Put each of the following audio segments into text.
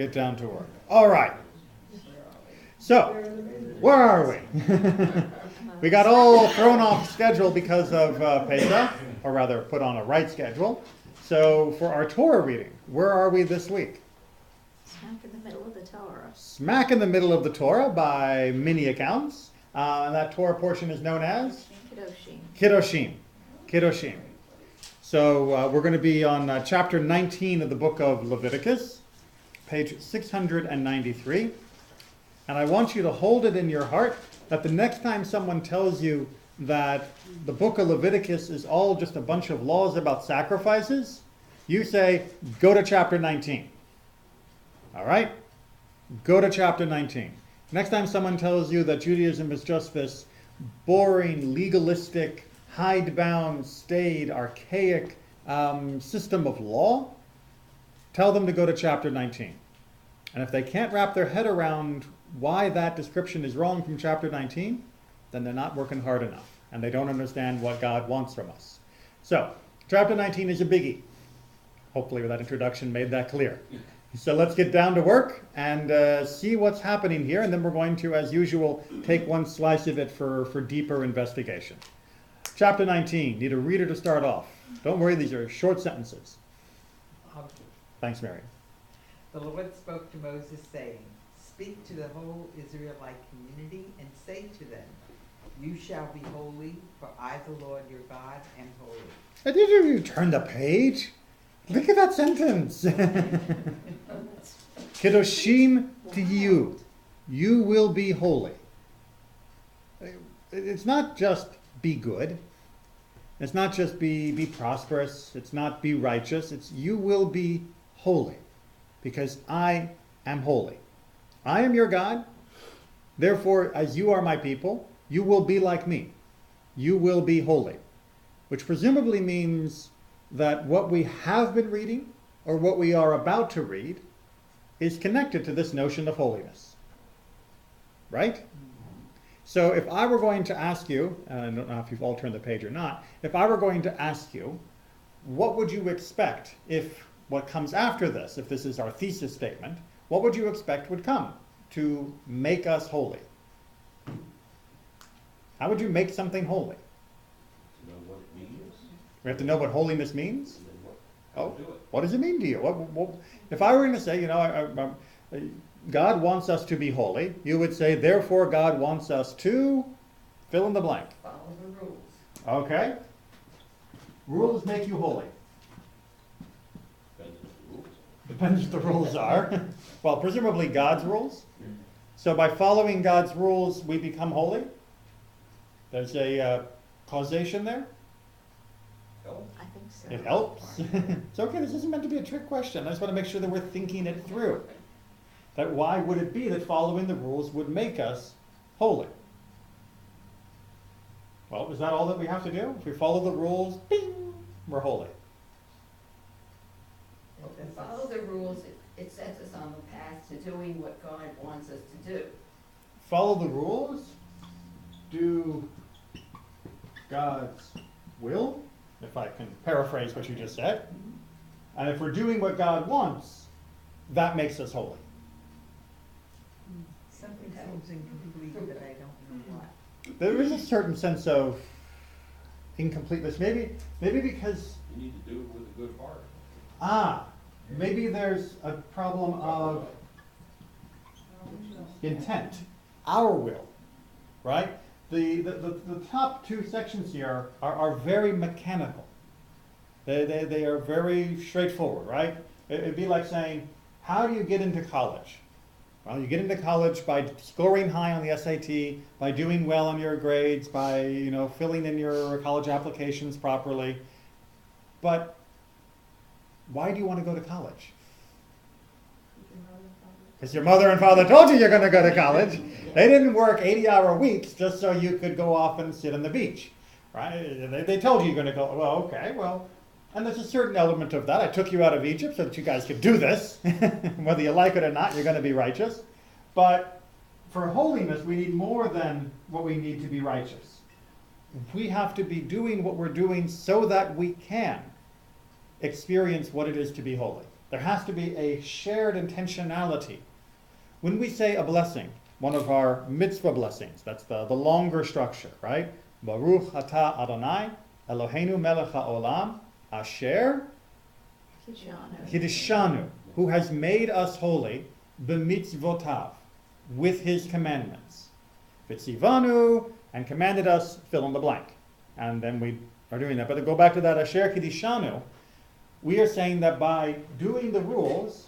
Get down to work. All right. So, where are we? We got all thrown off schedule because of Pesach, or rather put on a right schedule. So for our Torah reading, where are we this week? Smack in the middle of the Torah. Smack in the middle of the Torah by many accounts. And that Torah portion is known as? Kedoshim. Kedoshim. So we're going to be on chapter 19 of the book of Leviticus, page 693. And I want you to hold it in your heart that the next time someone tells you that the book of Leviticus is all just a bunch of laws about sacrifices, you say, go to chapter 19. All right? Go to chapter 19. Next time someone tells you that Judaism is just this boring, legalistic, hidebound, staid, archaic system of law, tell them to go to chapter 19. And if they can't wrap their head around why that description is wrong from chapter 19, then they're not working hard enough, and they don't understand what God wants from us. So, chapter 19 is a biggie. Hopefully that introduction made that clear. So let's get down to work and see what's happening here, and then we're going to, as usual, take one slice of it for deeper investigation. Chapter 19, need a reader to start off. Don't worry, these are short sentences. Thanks, Mary. The Lord spoke to Moses, saying, "Speak to the whole Israelite community and say to them, you shall be holy, for I, the Lord your God, am holy." Did you turn the page? Look at that sentence. Kedoshim to you. You will be holy. It's not just be good. It's not just be prosperous. It's not be righteous. It's you will be holy, because I am holy. I am your God. Therefore, as you are my people, you will be like me. You will be holy. Which presumably means that what we have been reading, or what we are about to read, is connected to this notion of holiness. Right? So if I were going to ask you, and I don't know if you've all turned the page or not, if I were going to ask you, what would you expect if what comes after this, if this is our thesis statement, what would you expect would come to make us holy? How would you make something holy? To know what it means. We have to know what holiness means? And then What does it mean to you? What, if I were going to say, God wants us to be holy, you would say, therefore God wants us to fill in the blank. Follow the rules. Okay? Rules make you holy. Depends what the rules are. Depends what the rules are. Well, presumably God's rules. So by following God's rules, we become holy. There's a causation there. I think so. It helps. It's okay, this isn't meant to be a trick question. I just want to make sure that we're thinking it through. That why would it be that following the rules would make us holy? Well, is that all that we have to do? If we follow the rules, bing, we're holy. If we follow the rules, it sets us on the path to doing what God wants us to do. Follow the rules, do God's will, if I can paraphrase what you just said. And if we're doing what God wants, that makes us holy. Something seems incomplete, but I don't know what. There is a certain sense of incompleteness. Maybe because, You need to do it with a good heart. maybe there's a problem of intent, our will, right? The top two sections here are very mechanical. They are very straightforward, right? It'd be like saying, how do you get into college? Well, you get into college by scoring high on the SAT, by doing well on your grades, by filling in your college applications properly. But why do you want to go to college? Because your mother and father told you you're going to go to college. They didn't work 80-hour weeks just so you could go off and sit on the beach, right? They told you you're going to go. Well, okay, well, and there's a certain element of that. I took you out of Egypt so that you guys could do this. Whether you like it or not, you're going to be righteous. But for holiness, we need more than what we need to be righteous. We have to be doing what we're doing so that we can experience what it is to be holy. There has to be a shared intentionality. When we say a blessing, one of our mitzvah blessings, that's the longer structure, right? Baruch atah Adonai, Eloheinu melech haolam, asher Kiddushanu, who has made us holy, b'mitzvotav, with his commandments. V'tzivanu, and commanded us, fill in the blank. And then we are doing that. But to go back to that asher Kiddushanu, we are saying that by doing the rules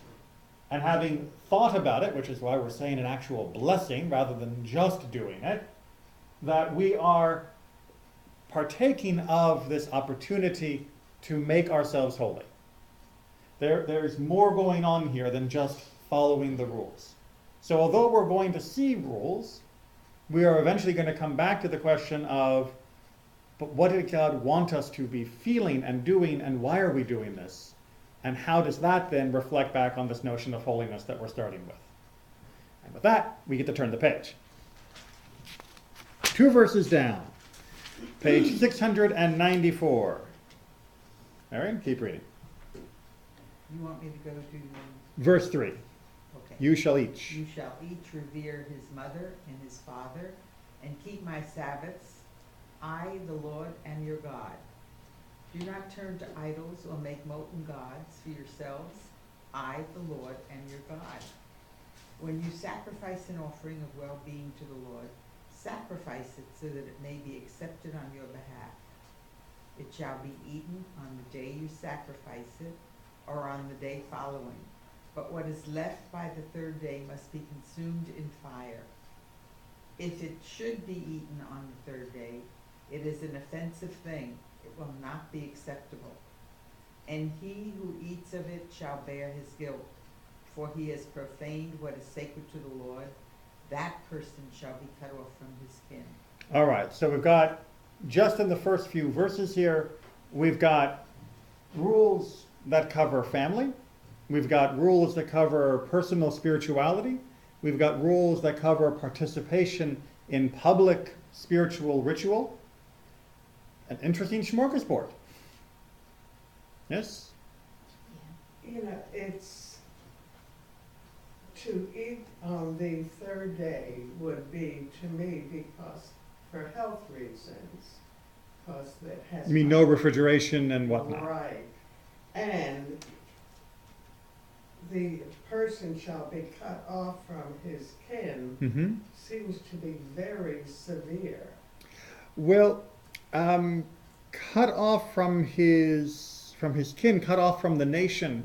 and having thought about it, which is why we're saying an actual blessing rather than just doing it, that we are partaking of this opportunity to make ourselves holy. There's more going on here than just following the rules. So although we're going to see rules, we are eventually going to come back to the question of, but what did God want us to be feeling and doing, and why are we doing this? And how does that then reflect back on this notion of holiness that we're starting with? And with that, we get to turn the page. 2 verses down, page 694. Aaron, keep reading. You want me to go to Verse 3. okay. You shall each. You shall each revere his mother and his father, and keep my Sabbaths. I, the Lord, am your God. Do not turn to idols or make molten gods for yourselves. I, the Lord, am your God. When you sacrifice an offering of well-being to the Lord, sacrifice it so that it may be accepted on your behalf. It shall be eaten on the day you sacrifice it, or on the day following. But what is left by the third day must be consumed in fire. If it should be eaten on the third day, it is an offensive thing. It will not be acceptable. And he who eats of it shall bear his guilt, for he has profaned what is sacred to the Lord. That person shall be cut off from his kin. All right, so we've got, just in the first few verses here, we've got rules that cover family. We've got rules that cover personal spirituality. We've got rules that cover participation in public spiritual ritual. An interesting smorgasbord. Yes? You know, it's to eat on the third day would be, to me, because for health reasons, because it has. You mean no refrigeration and whatnot? Right. And the person shall be cut off from his kin Mm-hmm. seems to be very severe. Well, cut off from his kin, cut off from the nation,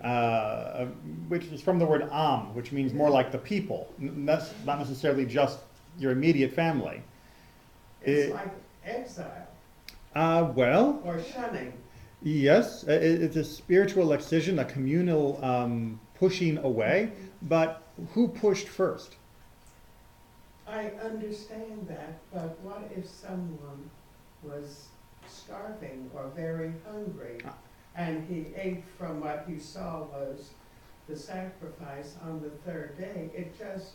which is from the word am, which means more like the people. That's not necessarily just your immediate family. It's like exile Well, or shunning. yes, it's a spiritual excision, a communal pushing away. But who pushed first? I understand that, but what if someone was starving or very hungry and he ate from what he saw was the sacrifice on the third day? It just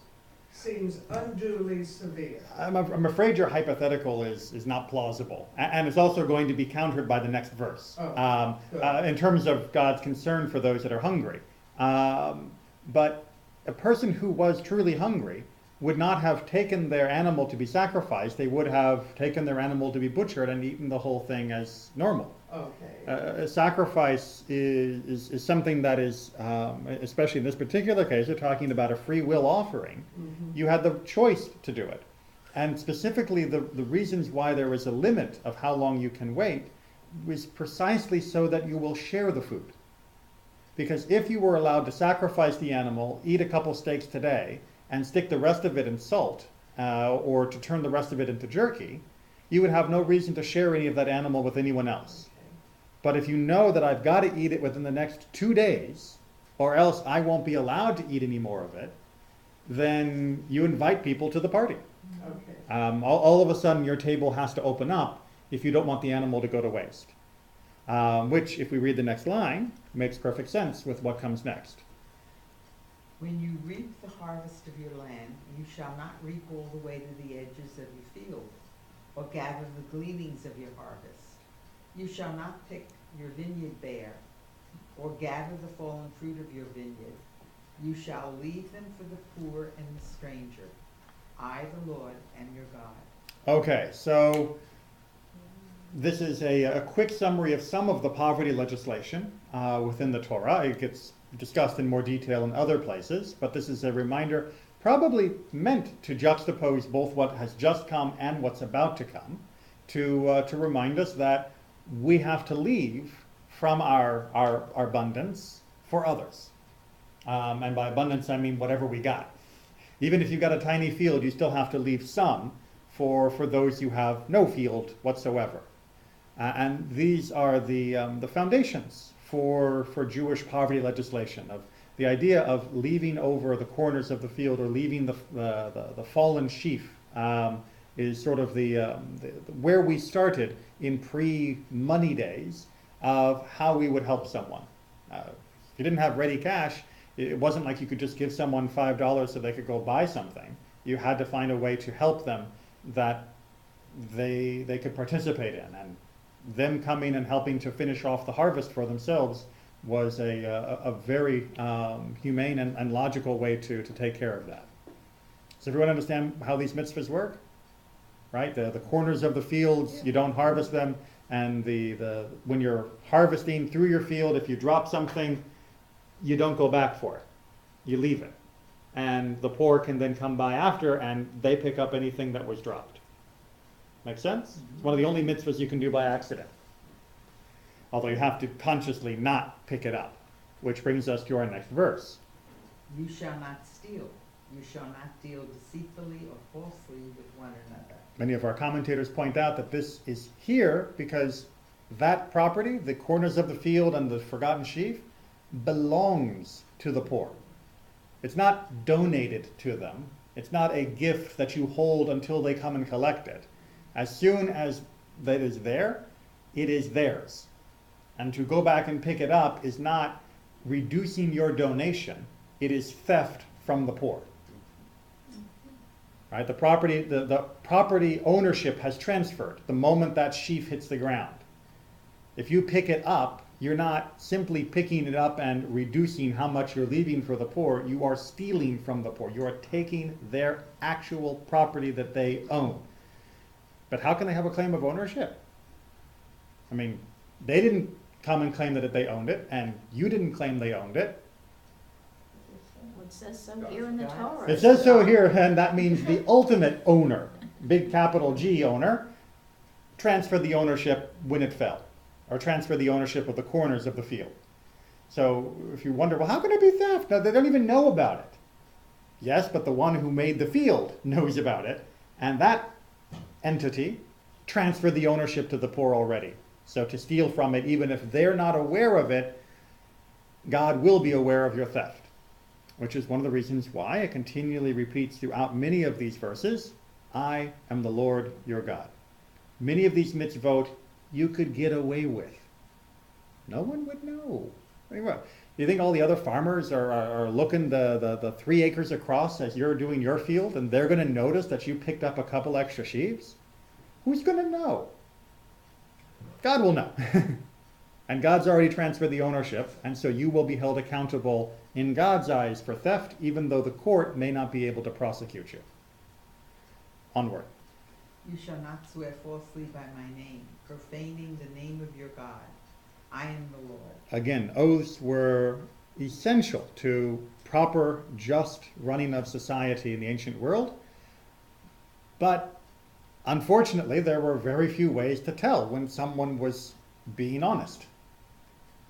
seems unduly severe. I'm afraid your hypothetical is not plausible, and it's also going to be countered by the next verse, Oh, good. in terms of God's concern for those that are hungry. But a person who was truly hungry would not have taken their animal to be sacrificed. They would have taken their animal to be butchered and eaten the whole thing as normal. Okay. A sacrifice is something that is, especially in this particular case, we're talking about a free will offering. Mhm. You had the choice to do it. And specifically, the reasons why there is a limit of how long you can wait was precisely so that you will share the food. Because if you were allowed to sacrifice the animal, eat a couple steaks today, and stick the rest of it in salt, or to turn the rest of it into jerky, you would have no reason to share any of that animal with anyone else. But if you know that I've got to eat it within the next 2 days, or else I won't be allowed to eat any more of it, then you invite people to the party. Okay. All of a sudden, your table has to open up if you don't want the animal to go to waste. Which, if we read the next line, makes perfect sense with what comes next. When you reap the harvest of your land, you shall not reap all the way to the edges of your field, or gather the gleanings of your harvest. You shall not pick your vineyard bare, or gather the fallen fruit of your vineyard. You shall leave them for the poor and the stranger. I, the Lord, am your God. Okay, so this is a quick summary of some of the poverty legislation within the Torah. It gets discussed in more detail in other places, but this is a reminder, probably meant to juxtapose both what has just come and what's about to come, to remind us that we have to leave from our abundance for others. And by abundance, I mean whatever we got. Even if you've got a tiny field, you still have to leave some for those who have no field whatsoever. And these are the foundations for Jewish poverty legislation, of the idea of leaving over the corners of the field, or leaving the fallen sheaf, is sort of where we started in pre-money days of how we would help someone. If you didn't have ready cash, it wasn't like you could just give someone $5 so they could go buy something. You had to find a way to help them that they could participate in. And them coming and helping to finish off the harvest for themselves was a very humane and logical way to take care of that. Does everyone understand how these mitzvahs work? Right? The corners of the fields, you don't harvest them. And when you're harvesting through your field, if you drop something, you don't go back for it. You leave it. And the poor can then come by after and they pick up anything that was dropped. Make sense? It's one of the only mitzvahs you can do by accident. Although you have to consciously not pick it up. Which brings us to our next verse. You shall not steal. You shall not deal deceitfully or falsely with one another. Many of our commentators point out that this is here because that property, the corners of the field and the forgotten sheaf, belongs to the poor. It's not donated to them. It's not a gift that you hold until they come and collect it. As soon as that is there, it is theirs. And to go back and pick it up is not reducing your donation. It is theft from the poor. Right? The property ownership has transferred the moment that sheaf hits the ground. If you pick it up, you're not simply picking it up and reducing how much you're leaving for the poor. You are stealing from the poor. You are taking their actual property that they own. But how can they have a claim of ownership? I mean, they didn't come and claim that they owned it, and you didn't claim they owned it. Well, it says so here in the Torah. It says so here, and that means the ultimate owner, big capital G owner, transferred the ownership when it fell, or transferred the ownership of the corners of the field. So if you wonder, well, how can it be theft? No, they don't even know about it. Yes, but the one who made the field knows about it, and that entity transferred the ownership to the poor already. So to steal from it, even if they're not aware of it, God will be aware of your theft, which is one of the reasons why it continually repeats throughout many of these verses, I am the Lord your God. Many of these mitzvot you could get away with. No one would know. You think all the other farmers are looking the 3 acres across as you're doing your field, and they're going to notice that you picked up a couple extra sheaves? Who's going to know? God will know. And God's already transferred the ownership, and so you will be held accountable in God's eyes for theft, even though the court may not be able to prosecute you. Onward. You shall not swear falsely by my name, profaning the name of your God. I am the Lord. Again, oaths were essential to proper, just running of society in the ancient world. But unfortunately, there were very few ways to tell when someone was being honest.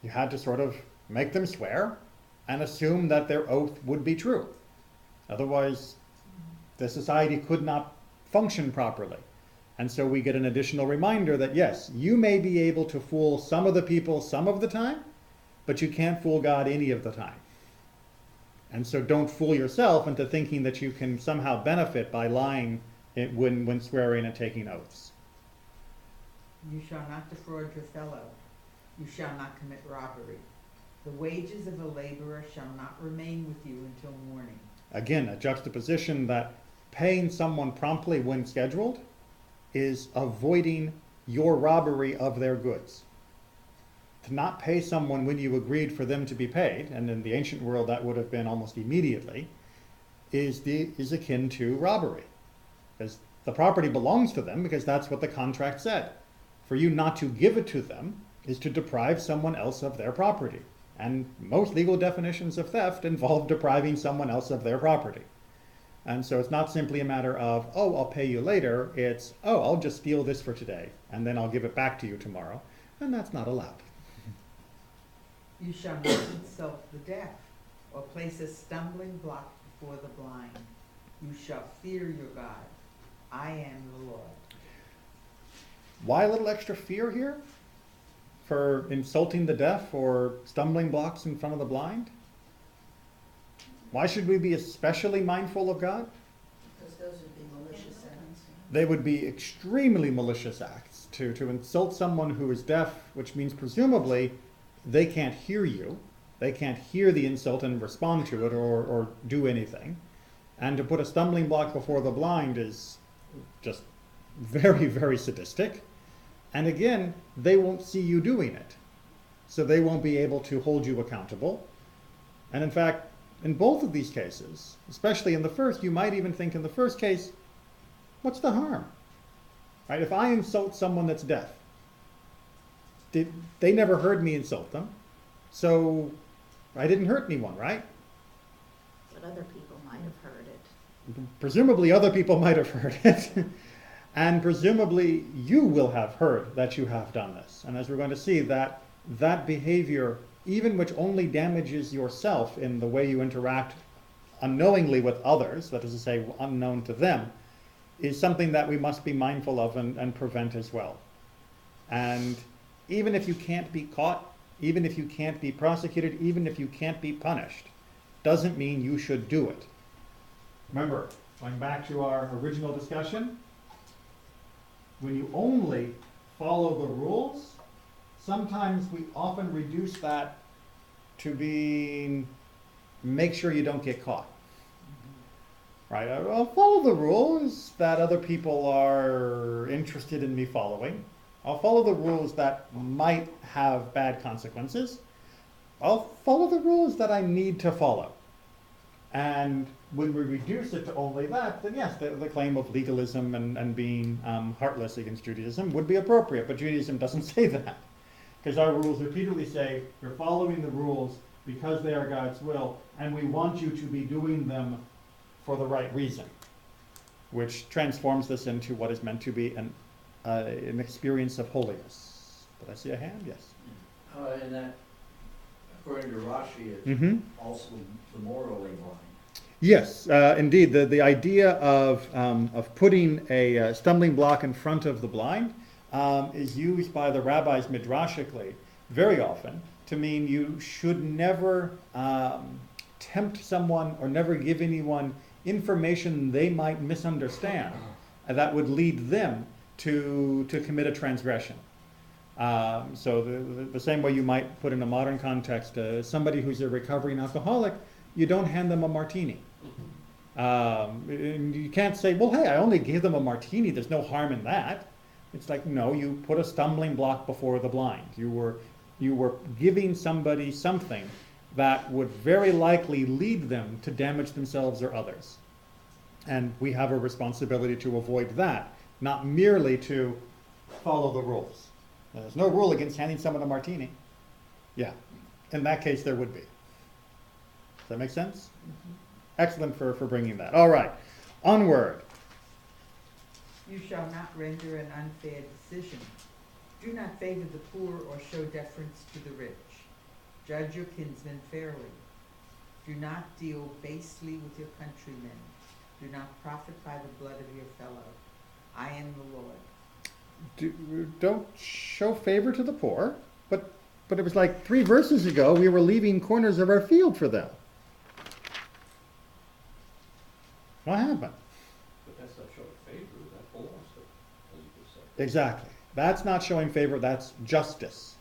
You had to sort of make them swear and assume that their oath would be true. Otherwise, the society could not function properly. And so we get an additional reminder that yes, you may be able to fool some of the people some of the time, but you can't fool God any of the time. And so don't fool yourself into thinking that you can somehow benefit by lying when swearing and taking oaths. You shall not defraud your fellow. You shall not commit robbery. The wages of a laborer shall not remain with you until morning. Again, a juxtaposition that paying someone promptly when scheduled is avoiding your robbery of their goods. to not pay someone when you agreed for them to be paid, and in the ancient world that would have been almost immediately, is akin to robbery. Because the property belongs to them because that's what the contract said. For you not to give it to them is to deprive someone else of their property. And most legal definitions of theft involve depriving someone else of their property. And so it's not simply a matter of, oh, I'll pay you later. It's, oh, I'll just steal this for today, and then I'll give it back to you tomorrow. And that's not allowed. You shall not insult the deaf, or place a stumbling block before the blind. You shall fear your God. I am the Lord. Why a little extra fear here? For insulting the deaf or stumbling blocks in front of the blind? Why should we be especially mindful of God? Because those would be malicious acts. They would be extremely malicious acts. To insult someone who is deaf, which means presumably they can't hear you. They can't hear the insult and respond to it or do anything. And to put a stumbling block before the blind is just very, very sadistic. And again, they won't see you doing it. So they won't be able to hold you accountable. And in fact, in both of these cases, especially in the first, you might even think in the first case, what's the harm? Right? If I insult someone that's deaf, they never heard me insult them, so I didn't hurt anyone, right? But other people might have heard it. Presumably other people might have heard it. And presumably you will have heard that you have done this. And as we're going to see, that behavior, even which only damages yourself in the way you interact unknowingly with others, that is to say, unknown to them, is something that we must be mindful of and prevent as well. And even if you can't be caught, even if you can't be prosecuted, even if you can't be punished, doesn't mean you should do it. Remember, going back to our original discussion, when you only follow the rules, sometimes we often reduce that to being, make sure you don't get caught. Right? I'll follow the rules that other people are interested in me following. I'll follow the rules that might have bad consequences. I'll follow the rules that I need to follow. And when we reduce it to only that, then yes, the claim of legalism and being heartless against Judaism would be appropriate, but Judaism doesn't say that. Because our rules repeatedly say, you're following the rules because they are God's will, and we want you to be doing them for the right reason, which transforms this into what is meant to be an experience of holiness. Did I see a hand? Yes. And that, according to Rashi, it's Mm-hmm. also the morally blind. Yes, indeed. The idea of putting a stumbling block in front of the blind is used by the rabbis midrashically very often to mean you should never tempt someone or never give anyone information they might misunderstand that would lead them to commit a transgression. So the same way you might put in a modern context, somebody who's a recovering alcoholic, you don't hand them a martini. And you can't say, well, hey, I only gave them a martini. There's no harm in that. It's like, no, you put a stumbling block before the blind. You were giving somebody something that would very likely lead them to damage themselves or others. And we have a responsibility to avoid that, not merely to follow the rules. There's no rule against handing someone a martini. Yeah, in that case there would be. Does that make sense? Mm-hmm. Excellent for bringing that. All right, onward. You shall not render an unfair decision. Do not favor the poor or show deference to the rich. Judge your kinsmen fairly. Do not deal basely with your countrymen. Do not profit by the blood of your fellow. I am the Lord. Don't show favor to the poor, but it was like 3 verses ago we were leaving corners of our field for them. What happened? But that's not showing favor, that belongs to them, as you just said. Exactly. That's not showing favor, that's justice.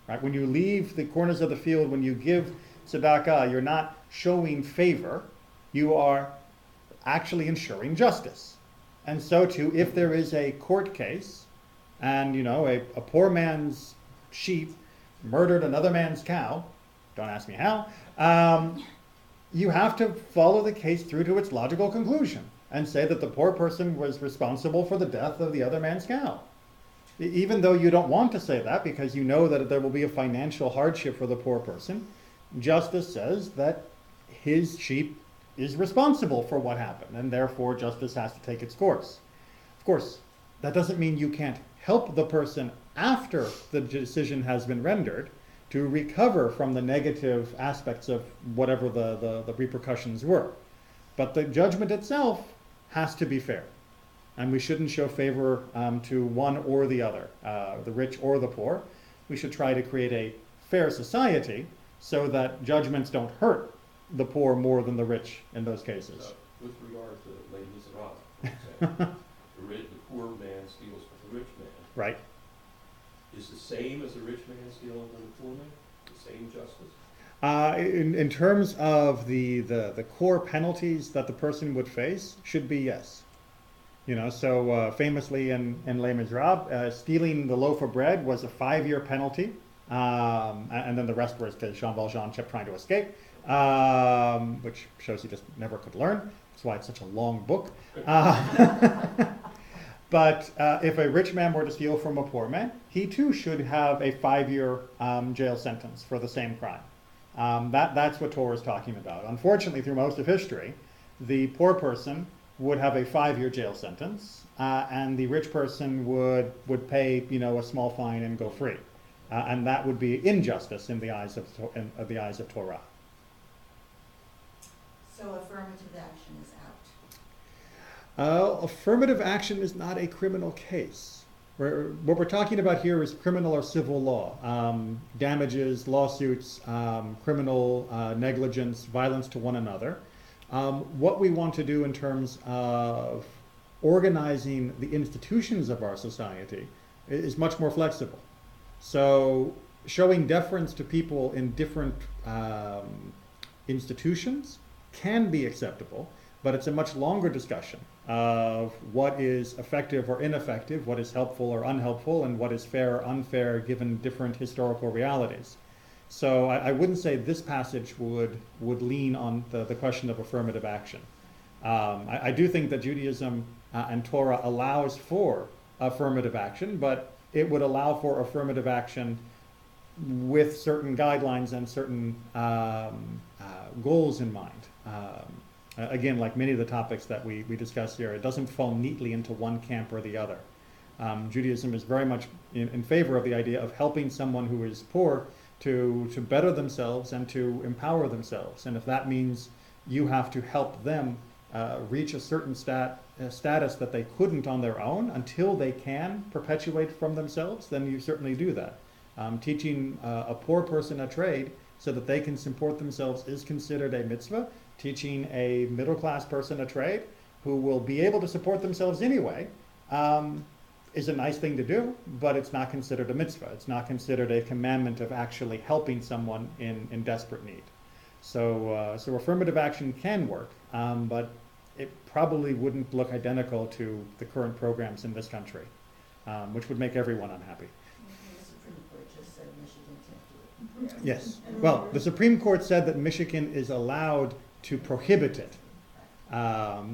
Right? When you leave the corners of the field, when you give tzedakah, you're not showing favor, you are actually ensuring justice. And so too, if there is a court case, and a poor man's sheep murdered another man's cow, don't ask me how, you have to follow the case through to its logical conclusion and say that the poor person was responsible for the death of the other man's cow. Even though you don't want to say that because you know that there will be a financial hardship for the poor person, justice says that his sheep is responsible for what happened, and therefore justice has to take its course. Of course, that doesn't mean you can't help the person after the decision has been rendered to recover from the negative aspects of whatever the repercussions were. But the judgment itself has to be fair. And we shouldn't show favor to one or the other, the rich or the poor. We should try to create a fair society so that judgments don't hurt the poor more than the rich in those cases. So, with regard to Les Miserables, for example, the poor man steals from the rich man. Right. Is the same as the rich man stealing from the poor man? The same justice? In terms of the core penalties that the person would face, should be yes. You know, so famously in Les Miserables, stealing the loaf of bread was a 5-year penalty, and then the rest was because Jean Valjean kept trying to escape, which shows he just never could learn. That's why it's such a long book. But if a rich man were to steal from a poor man, he too should have a 5-year jail sentence for the same crime. That's what Torah is talking about. Unfortunately, through most of history, the poor person would have a 5-year jail sentence, and the rich person would pay, you know, a small fine and go free, and that would be injustice in the eyes of Torah. So affirmative action is out. Affirmative action is not a criminal case. What we're talking about here is criminal or civil law, damages, lawsuits, criminal negligence, violence to one another. What we want to do in terms of organizing the institutions of our society is much more flexible. So showing deference to people in different institutions can be acceptable, but it's a much longer discussion of what is effective or ineffective, what is helpful or unhelpful, and what is fair or unfair given different historical realities. So I wouldn't say this passage would lean on the question of affirmative action. I do think that Judaism and Torah allows for affirmative action, but it would allow for affirmative action with certain guidelines and certain goals in mind. Again, like many of the topics that we discuss here, it doesn't fall neatly into one camp or the other. Judaism is very much in favor of the idea of helping someone who is poor to better themselves and to empower themselves. And if that means you have to help them reach a certain status that they couldn't on their own until they can perpetuate from themselves, then you certainly do that. Teaching a poor person a trade so that they can support themselves is considered a mitzvah. Teaching a middle-class person a trade who will be able to support themselves anyway is a nice thing to do, but it's not considered a mitzvah. It's not considered a commandment of actually helping someone in desperate need. So affirmative action can work, but it probably wouldn't look identical to the current programs in this country, which would make everyone unhappy. The Supreme Court just said Michigan can't do it. Yes. Well, the Supreme Court said that Michigan is allowed to prohibit it. I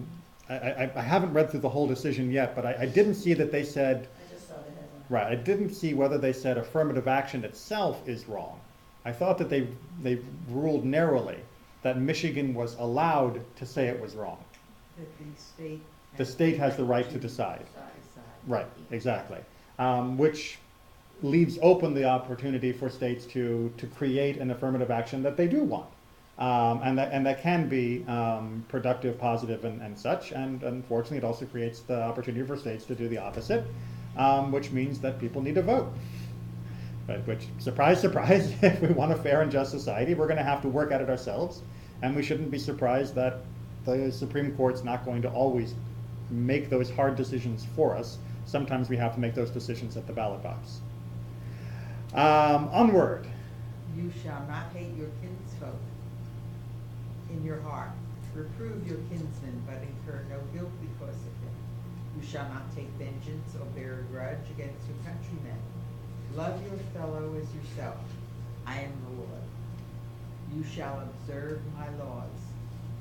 haven't read through the whole decision yet, but I didn't see that they said, I just saw the headline. right, I didn't see whether they said affirmative action itself is wrong. I thought that they ruled narrowly that Michigan was allowed to say it was wrong. That The state has the right to decide. Right, exactly. Which leaves open the opportunity for states to create an affirmative action that they do want. And that can be productive, positive, and such. And unfortunately, it also creates the opportunity for states to do the opposite, which means that people need to vote. Right? Which, surprise, surprise, if we want a fair and just society, we're going to have to work at it ourselves. And we shouldn't be surprised that the Supreme Court's not going to always make those hard decisions for us. Sometimes we have to make those decisions at the ballot box. Onward. You shall not hate your kinsfolk in your heart. Reprove your kinsman, but incur no guilt because of him. You shall not take vengeance or bear a grudge against your countrymen, Love your fellow as yourself. I am the Lord. You shall observe my laws.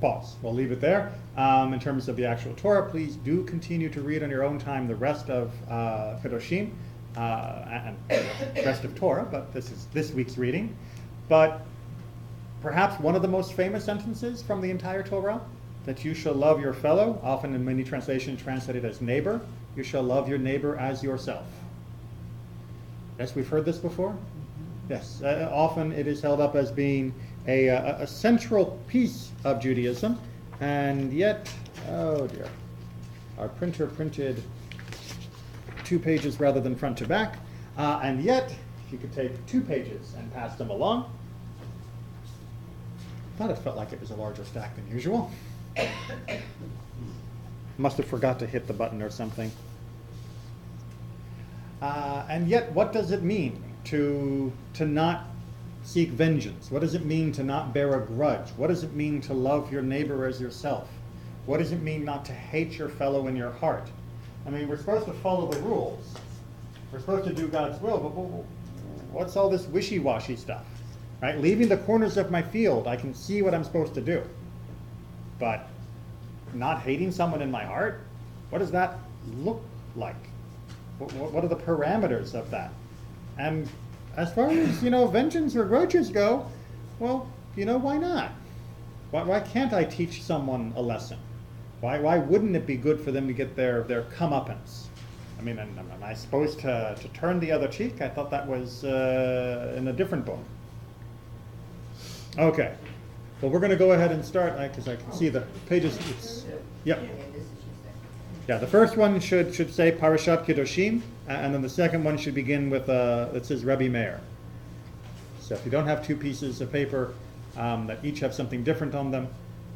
Pause. We'll leave it there. In terms of the actual Torah, please do continue to read on your own time the rest of Kedoshim and the rest of Torah, but this is this week's reading. But perhaps one of the most famous sentences from the entire Torah, that you shall love your fellow, often in many translations translated as neighbor. You shall love your neighbor as yourself. Yes, we've heard this before? Yes, often it is held up as being a central piece of Judaism, and yet, oh dear, our printer printed 2 pages rather than front to back, and yet, if you could take 2 pages and pass them along, thought it felt like it was a larger stack than usual. Must have forgot to hit the button or something. And yet, what does it mean to not seek vengeance? What does it mean to not bear a grudge? What does it mean to love your neighbor as yourself? What does it mean not to hate your fellow in your heart? I mean, we're supposed to follow the rules. We're supposed to do God's will, but what's all this wishy-washy stuff? Right? Leaving the corners of my field, I can see what I'm supposed to do. But not hating someone in my heart? What does that look like? What are the parameters of that? And as far as, vengeance or grudges go, well, why not? Why can't I teach someone a lesson? Why wouldn't it be good for them to get their comeuppance? I mean, am I supposed to turn the other cheek? I thought that was in a different book. Okay. Well, we're going to go ahead and start, because I can see the pages. Yep. Yeah, the first one should say Parashat Kedoshim, and then the second one should begin with, it says Rebbe Meir. So if you don't have 2 pieces of paper that each have something different on them,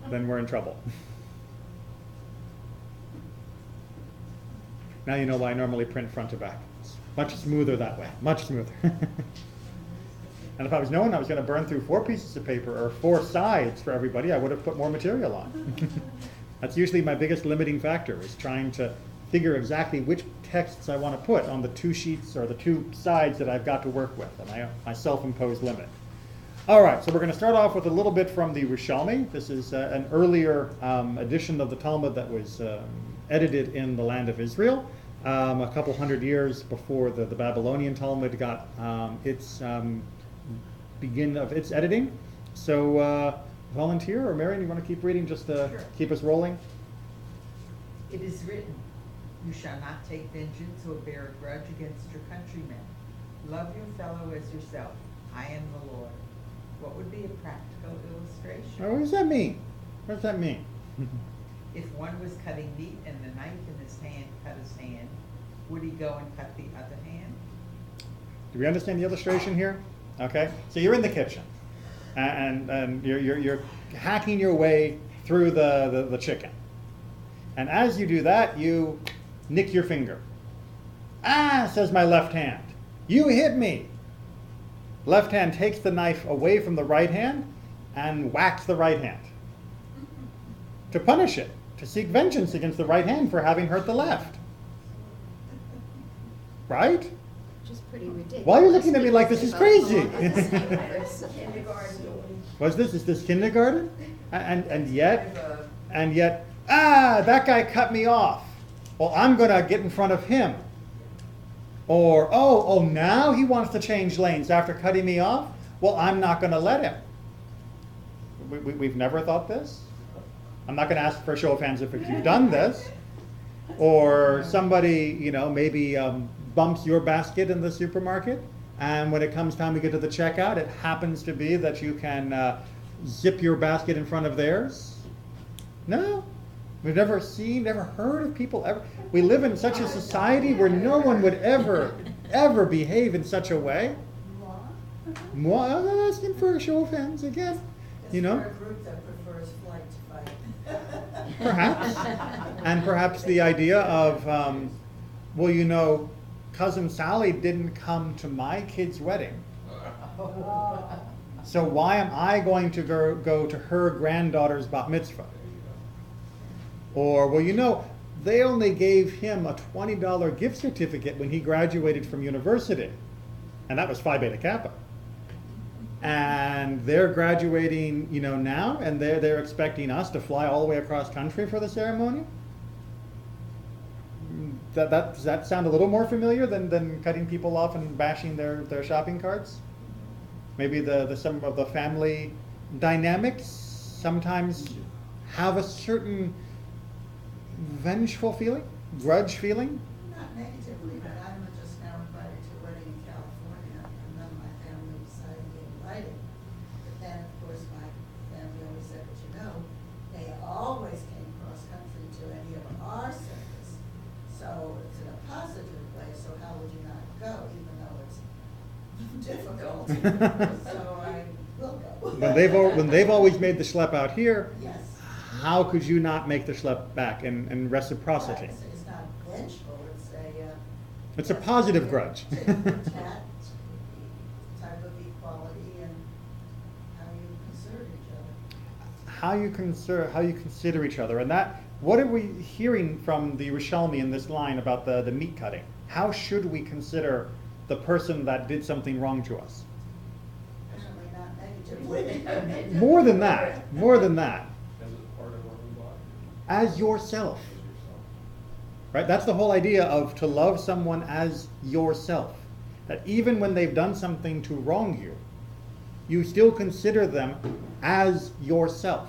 then we're in trouble. Now you know why I normally print front to back. It's much smoother that way, much smoother. And if I was knowing I was going to burn through 4 pieces of paper or 4 sides for everybody, I would have put more material on. That's usually my biggest limiting factor, is trying to figure exactly which texts I want to put on the 2 sheets or the 2 sides that I've got to work with, and my self-imposed limit. All right, so we're going to start off with a little bit from the Rishalmi. This is an earlier edition of the Talmud that was edited in the land of Israel, a couple hundred years before the Babylonian Talmud got its begin of its editing. So volunteer, or Marion, you want to keep reading just to keep us rolling? It is written, you shall not take vengeance or bear a grudge against your countrymen. Love your fellow as yourself. I am the Lord. What would be a practical illustration? Oh, what does that mean? What does that mean? If one was cutting meat and the knife in his hand cut his hand, would he go and cut the other hand? Do we understand the illustration here? Okay, so you're in the kitchen, and you're hacking your way through the chicken, and as you do that, you nick your finger. Ah, says my left hand. You hit me. Left hand takes the knife away from the right hand and whacks the right hand to punish it, to seek vengeance against the right hand for having hurt the left. Right? Which is pretty ridiculous. Why are you looking at me like this is crazy? Is this kindergarten? And yet, that guy cut me off. Well, I'm going to get in front of him. Or, oh, now he wants to change lanes after cutting me off? Well, I'm not going to let him. We've never thought this. I'm not going to ask for a show of hands if you've done this. Or somebody, maybe bumps your basket in the supermarket, and when it comes time to get to the checkout, it happens to be that you can zip your basket in front of theirs. No? We've never heard of people ever. We live in such a society where no one would ever behave in such a way. Moi, I'm asking for a show of hands again. For a group that prefers flight to fight. Perhaps. And perhaps the idea of, Cousin Sally didn't come to my kid's wedding. So why am I going to go to her granddaughter's bat mitzvah? Or, they only gave him a $20 gift certificate when he graduated from university. and that was Phi Beta Kappa. And they're graduating, now, and they're expecting us to fly all the way across country for the ceremony. Does that sound a little more familiar than cutting people off and bashing their shopping carts? Maybe some of the family dynamics sometimes have a certain vengeful feeling, grudge feeling. Not negatively, but I'm just now invited to a wedding in California, and none of my family decided to get invited. But then, of course, my family always said, but they always came cross-country to any of our service. So it's in a positive way, so how would you not go, even though it's difficult? So I will go. When they've always made the schlep out here, Yes. how could you not make the schlep back in reciprocity? Right, so it's not vengeful, It's a positive grudge. tit for tat, type of equality, and how you consider each other. How you consider each other, and that. What are we hearing from the Rishalmi in this line about the meat cutting? How should we consider the person that did something wrong to us? Apparently not negatively. More than that. As a part of our own body, As yourself. as yourself. Right? That's the whole idea of to love someone as yourself. That even when they've done something to wrong you, you still consider them as yourself.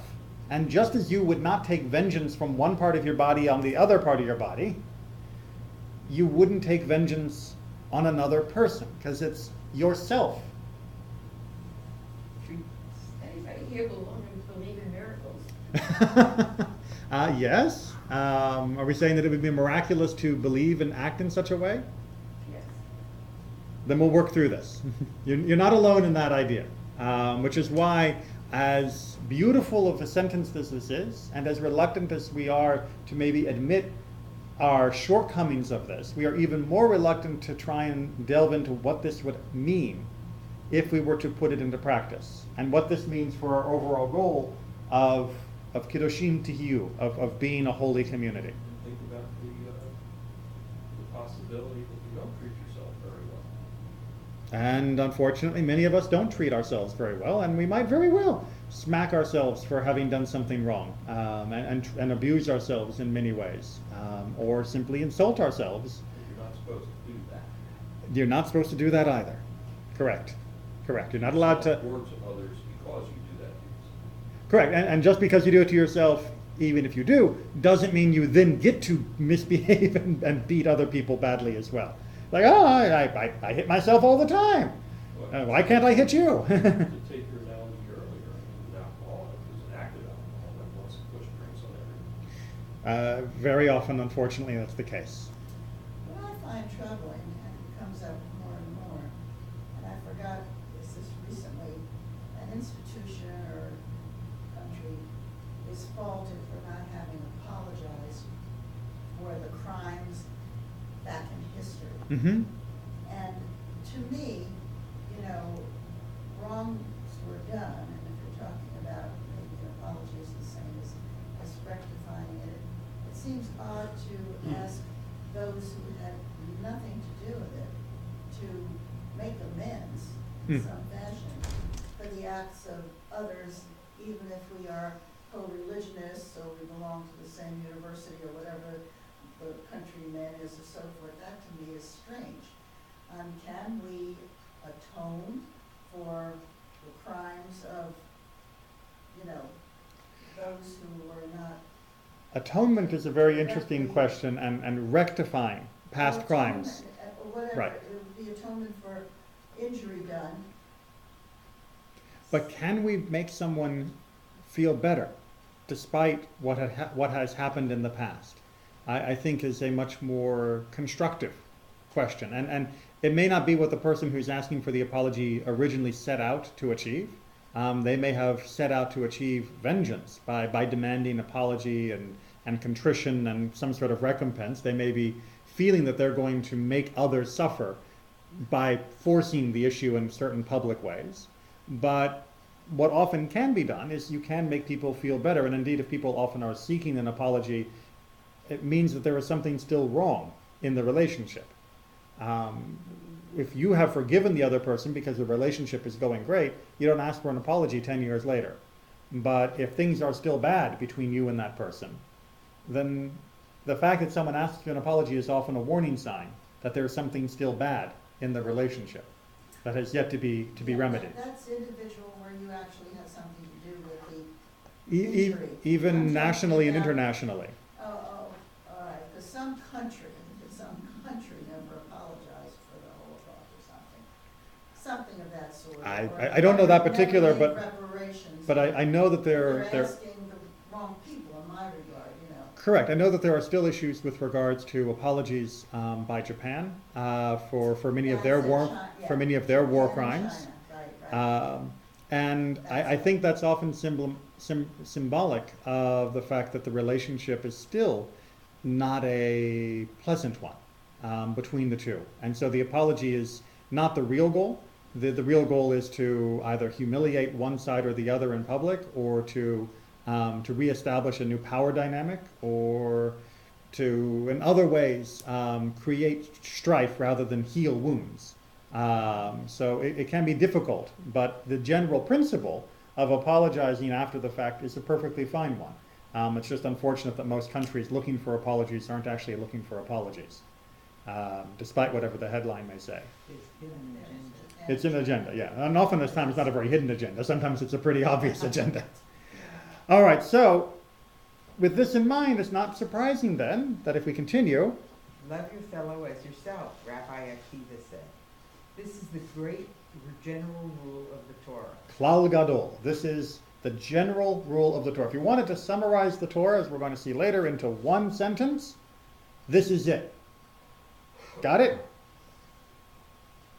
And just as you would not take vengeance from one part of your body on the other part of your body, you wouldn't take vengeance on another person, because it's yourself. Anybody here believe in miracles? Yes. Are we saying that it would be miraculous to believe and act in such a way? Yes. Then we'll work through this. You're not alone in that idea, which is why, as beautiful of a sentence as this is, and as reluctant as we are to maybe admit our shortcomings of this, we are even more reluctant to try and delve into what this would mean if we were to put it into practice, and what this means for our overall goal of Kedoshim Tihiyu, of being a holy community. And think about the possibility that you don't treat yourself very well. And unfortunately, many of us don't treat ourselves very well, and we might very well smack ourselves for having done something wrong, and abuse ourselves in many ways, or simply insult ourselves. You're not supposed to do that. You're not supposed to do that either. Correct. You're not allowed to. Words of others because you do that. Correct. And just because you do it to yourself, even if you do, doesn't mean you then get to misbehave and beat other people badly as well. Like, oh, I hit myself all the time. Why can't I hit you? To take your analogy earlier, with alcohol, it was an act of alcohol that wants to push drinks on everyone. Very often, unfortunately, that's the case. What I find troubling, and it comes up more and more, and I forgot this recently, an institution or country is faulted for not having apologized for the crimes back in history. Mm-hmm. And to me, wrongs were done, and if you're talking about maybe an apology is the same as rectifying it, it seems odd to ask those who had nothing to do with it to make amends in some fashion for the acts of others, even if we are co-religionists or we belong to the same university or whatever the countryman is or so forth. That to me is strange. Can we atone for the crimes of, those who were not... Atonement is a very interesting question, and rectifying past crimes. Whatever, Right. it would be atonement for injury done. But can we make someone feel better despite what has happened in the past? I think is a much more constructive question. And it may not be what the person who's asking for the apology originally set out to achieve. They may have set out to achieve vengeance by demanding apology and contrition and some sort of recompense. They may be feeling that they're going to make others suffer by forcing the issue in certain public ways. But what often can be done is you can make people feel better. And indeed, if people often are seeking an apology, it means that there is something still wrong in the relationship. if you have forgiven the other person because the relationship is going great, you don't ask for an apology 10 years later. But if things are still bad between you and that person, then the fact that someone asks you an apology is often a warning sign that there's something still bad in the relationship that has yet to be Yeah, remedied. That's individual where you actually have something to do with the Even injury. I'm nationally and talking about- internationally. all right, because some country never apologized for the Holocaust or something of that sort. I don't know that Or particular, never made but reparations. I know that They're they're asking the wrong people in my regard, you know. correct. I know that there are still issues with regards to apologies by Japan for many of their That's in war Chi- yeah, for many of their war Japan and crimes. China, right. And I think that's often symbolic of the fact that the relationship is still not a pleasant one between the two. And so the apology is not the real goal. The real goal is to either humiliate one side or the other in public, or to reestablish a new power dynamic, or to, in other ways, create strife rather than heal wounds. So it can be difficult, but the general principle of apologizing after the fact is a perfectly fine one. It's just unfortunate that most countries looking for apologies aren't actually looking for apologies, despite whatever the headline may say. It's hidden agenda. It's an agenda, yeah. And often this time it's not a very hidden agenda. Sometimes it's a pretty obvious agenda. All right, so with this in mind, it's not surprising then that if we continue, Love your fellow as yourself, Rabbi Akiva said. This is the great general rule of the Torah. Klal Gadol. This is the general rule of the Torah. If you wanted to summarize the Torah, as we're going to see later, into one sentence, this is it. Got it?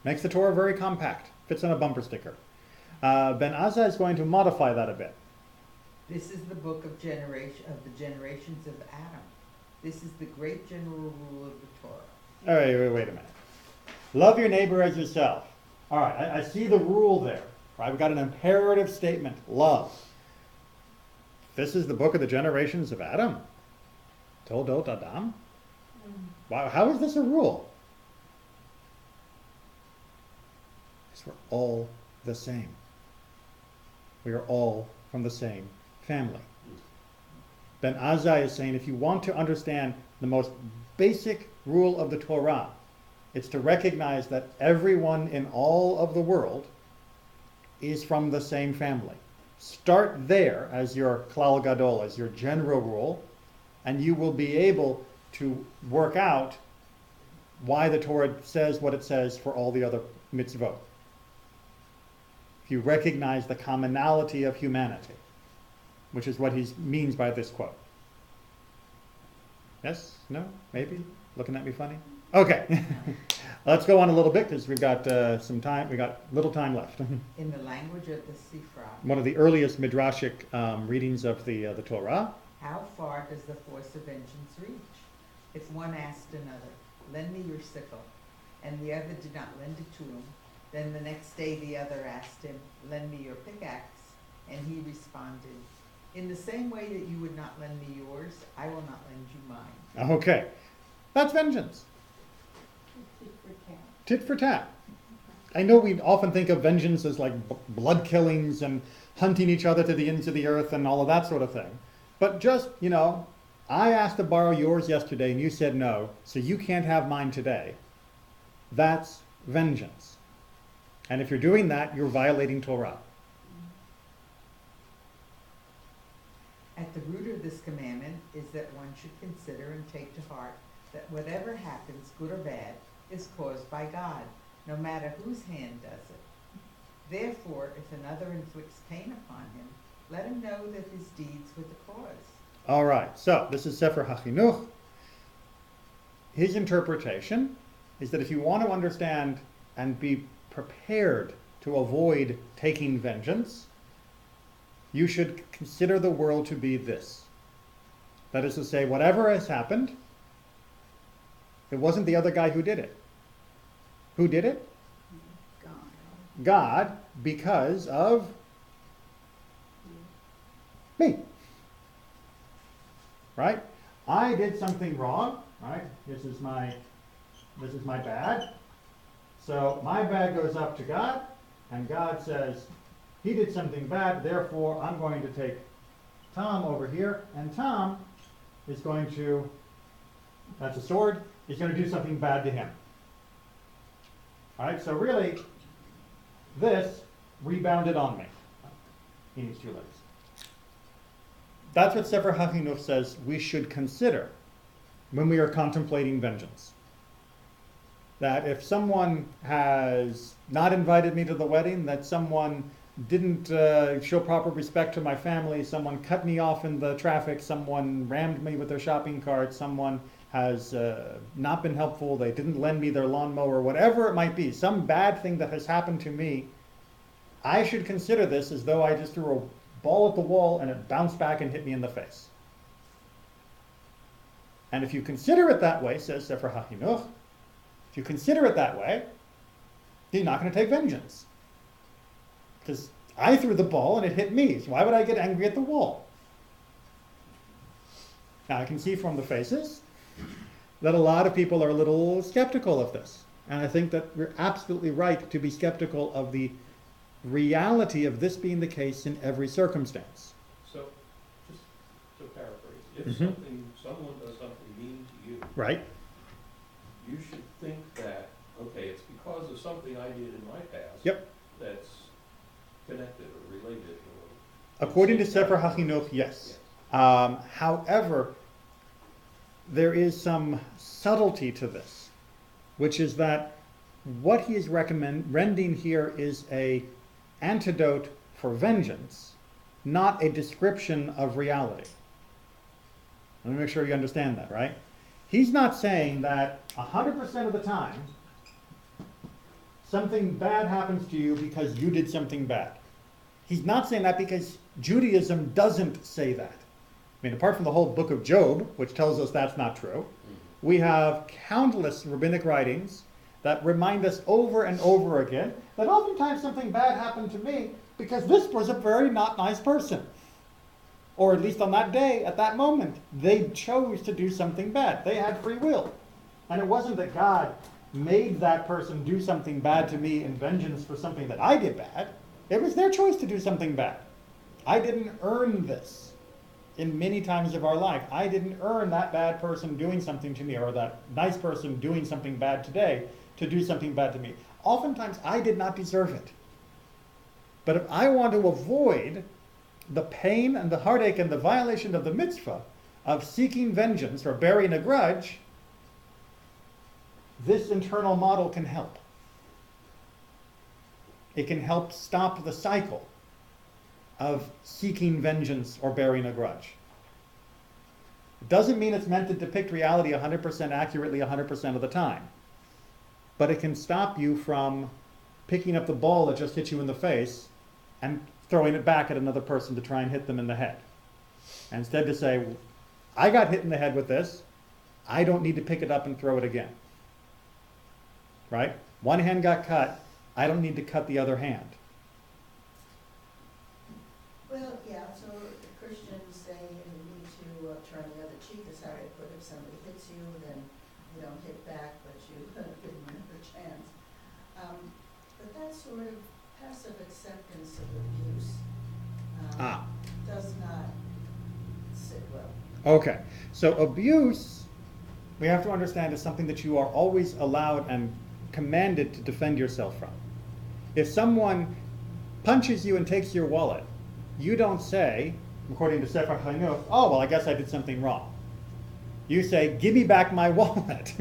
Makes the Torah very compact. Fits on a bumper sticker. Ben Azai is going to modify that a bit. This is the book of the generations of Adam. This is the great general rule of the Torah. All right, wait a minute. Love your neighbor as yourself. All right, I see the rule there. Right, we've got an imperative statement, love. This is the book of the generations of Adam. Toldot Adam. Wow, how is this a rule? Because we're all the same. We are all from the same family. Ben Azai is saying if you want to understand the most basic rule of the Torah, it's to recognize that everyone in all of the world is from the same family. Start there as your klal gadol, as your general rule, and you will be able to work out why the Torah says what it says for all the other mitzvot. If you recognize the commonality of humanity, which is what he means by this quote. Yes? No? Maybe? Looking at me funny? Okay. Let's go on a little bit because we've got some time. We've got little time left. In the language of the Sifra, One of the earliest midrashic readings of the Torah. how far does the force of vengeance reach? If one asked another, lend me your sickle, and the other did not lend it to him, then the next day the other asked him, lend me your pickaxe, and he responded, in the same way that you would not lend me yours, I will not lend you mine. Okay. That's vengeance. Tit for tat. I know we often think of vengeance as like blood killings and hunting each other to the ends of the earth and all of that sort of thing. But just, I asked to borrow yours yesterday and you said no, so you can't have mine today. That's vengeance. And if you're doing that, you're violating Torah. At the root of this commandment is that one should consider and take to heart that whatever happens, good or bad, is caused by God, no matter whose hand does it. Therefore, if another inflicts pain upon him, let him know that his deeds were the cause. All right, so this is Sefer HaChinuch. His interpretation is that if you want to understand and be prepared to avoid taking vengeance, you should consider the world to be this. That is to say, whatever has happened, it wasn't the other guy who did it. Who did it? God, because of me. Right? I did something wrong, right? This is my bad. So my bad goes up to God, and God says, he did something bad, therefore I'm going to take Tom over here, and Tom is going to, that's a sword, he's going to do something bad to him. All right, so really, this rebounded on me. He needs 2 legs. That's what Sefer HaChinuch says we should consider when we are contemplating vengeance. That if someone has not invited me to the wedding, that someone didn't show proper respect to my family, someone cut me off in the traffic, someone rammed me with their shopping cart, someone has not been helpful, they didn't lend me their lawnmower, whatever it might be, some bad thing that has happened to me, I should consider this as though I just threw a ball at the wall and it bounced back and hit me in the face. And if you consider it that way, says Sefer HaChinuch, if you consider it that way, you're not going to take vengeance. Because I threw the ball and it hit me, so why would I get angry at the wall? Now I can see from the faces that a lot of people are a little skeptical of this. And I think that we're absolutely right to be skeptical of the reality of this being the case in every circumstance. So, just to paraphrase, if someone does something mean to you, Right? you should think that, okay, it's because of something I did in my past. Yep. That's connected or related or. According to Sefer HaChinuch, yes. However, there is some subtlety to this, which is that what he is recommending here is a antidote for vengeance, not a description of reality. Let me make sure you understand that, right? He's not saying that 100% of the time something bad happens to you because you did something bad. He's not saying that because Judaism doesn't say that. I mean, apart from the whole book of Job, which tells us that's not true, we have countless rabbinic writings that remind us over and over again that oftentimes something bad happened to me because this was a very not nice person. Or at least on that day, at that moment, they chose to do something bad. They had free will. And it wasn't that God made that person do something bad to me in vengeance for something that I did bad. It was their choice to do something bad. I didn't earn this in many times of our life. I didn't earn that bad person doing something to me or that nice person doing something bad today to do something bad to me. Oftentimes, I did not deserve it. But if I want to avoid the pain and the heartache and the violation of the mitzvah of seeking vengeance or bearing a grudge, this internal model can help. It can help stop the cycle of seeking vengeance or bearing a grudge. It doesn't mean it's meant to depict reality 100% accurately 100% of the time. But it can stop you from picking up the ball that just hit you in the face and throwing it back at another person to try and hit them in the head. And instead to say, I got hit in the head with this, I don't need to pick it up and throw it again. Right? One hand got cut, I don't need to cut the other hand. Well, yeah, so the Christians say you need to turn the other cheek is how they put it. If somebody hits you, then you don't hit back, but you give them another chance. But that sort of passive acceptance of abuse does not sit well. Okay, so abuse, we have to understand, is something that you are always allowed and commanded to defend yourself from. If someone punches you and takes your wallet, you don't say, according to Sefer HaChinuch, oh, well, I guess I did something wrong. You say, give me back my wallet.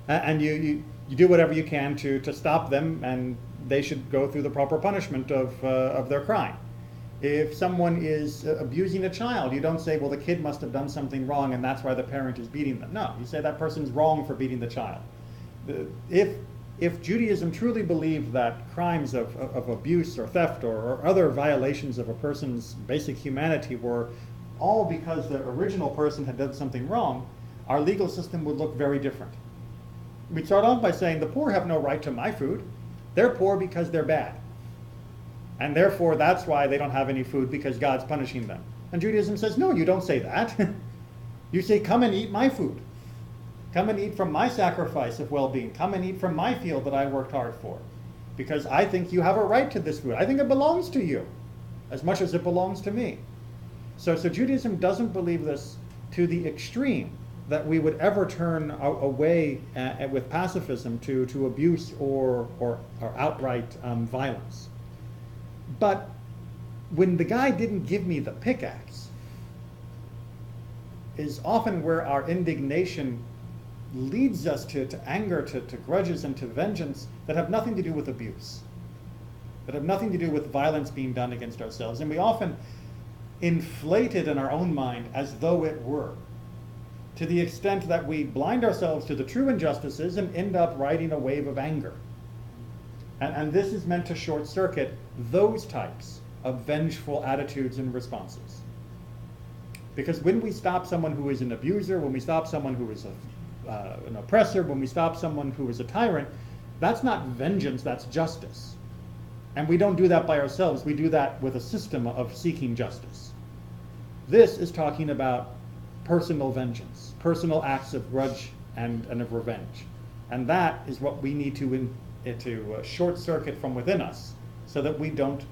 And you do whatever you can to stop them, and they should go through the proper punishment of their crime. If someone is abusing a child, you don't say, well, the kid must have done something wrong and that's why the parent is beating them. No, you say that person's wrong for beating the child. If Judaism truly believed that crimes of abuse or theft or other violations of a person's basic humanity were all because the original person had done something wrong, our legal system would look very different. We'd start off by saying the poor have no right to my food. They're poor because they're bad. And therefore, that's why they don't have any food, because God's punishing them. And Judaism says, no, you don't say that. You say, come and eat my food. Come and eat from my sacrifice of well-being. Come and eat from my field that I worked hard for. Because I think you have a right to this food. I think it belongs to you as much as it belongs to me. So Judaism doesn't believe this to the extreme, that we would ever turn away with pacifism to abuse or outright violence. But when the guy didn't give me the pickaxe, is often where our indignation leads us to anger, to grudges, and to vengeance that have nothing to do with abuse, that have nothing to do with violence being done against ourselves. And we often inflate it in our own mind as though it were, to the extent that we blind ourselves to the true injustices and end up riding a wave of anger. And this is meant to short circuit those types of vengeful attitudes and responses. Because when we stop someone who is an abuser, when we stop someone who is an oppressor, when we stop someone who is a tyrant, that's not vengeance, that's justice. And we don't do that by ourselves, we do that with a system of seeking justice. This is talking about personal vengeance, personal acts of grudge and of revenge. And that is what we need to short circuit from within us so that we don't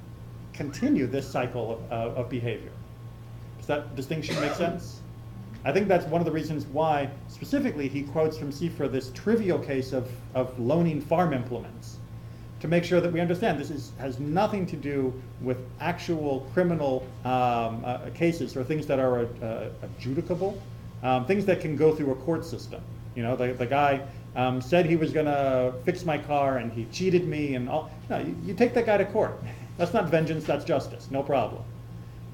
continue this cycle of behavior. Does that distinction make sense? I think that's one of the reasons why, specifically, he quotes from Sifra this trivial case of loaning farm implements, to make sure that we understand this has nothing to do with actual criminal cases or things that are adjudicable, things that can go through a court system. You know, the guy said he was going to fix my car and he cheated me and all. No, you take that guy to court. That's not vengeance, that's justice, no problem.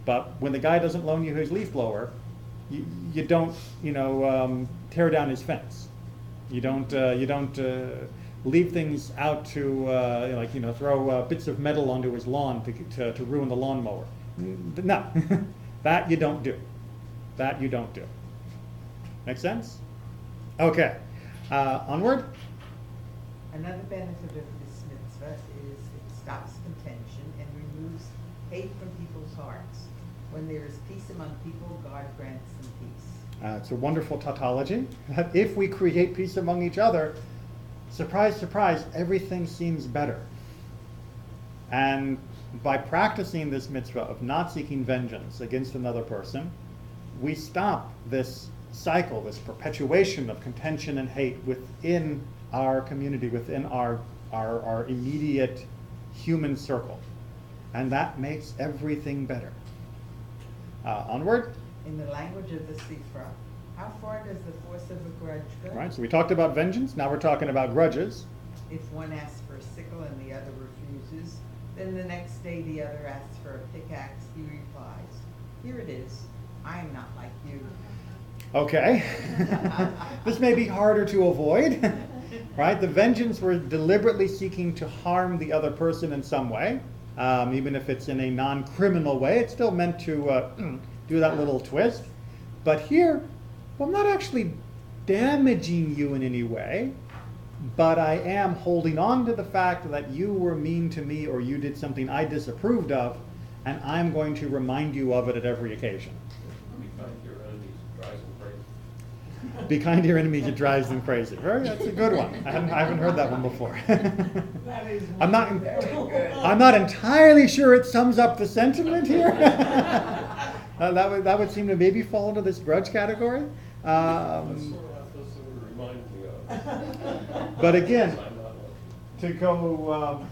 But when the guy doesn't loan you his leaf blower, you don't, tear down his fence. You don't leave things out to, throw bits of metal onto his lawn to ruin the lawnmower. No, that you don't do. That you don't do. Make sense? Okay, onward. Another benefit of this mitzvah is it stops contention and removes hate from people's hearts. When there is peace among people, God grants them peace. It's a wonderful tautology, that if we create peace among each other, surprise, surprise, everything seems better. And by practicing this mitzvah of not seeking vengeance against another person, we stop this cycle, this perpetuation of contention and hate within our community, within our immediate human circle. And that makes everything better. Onward. In the language of the Sifra, how far does the force of a grudge go? Right, so we talked about vengeance, now we're talking about grudges. If one asks for a sickle and the other refuses, then the next day the other asks for a pickaxe, he replies, "Here it is, I am not like you." Okay, this may be harder to avoid, right? The vengeance, we're deliberately seeking to harm the other person in some way. Even if it's in a non-criminal way, it's still meant to do that little twist. But here, well, I'm not actually damaging you in any way, but I am holding on to the fact that you were mean to me or you did something I disapproved of, and I'm going to remind you of it at every occasion. Be kind to your enemies, it drives them crazy. That's a good one. I haven't heard that one before. That is I'm not entirely sure it sums up the sentiment here. That would seem to maybe fall into this grudge category. That's sort of what this reminds me of. But again, to go,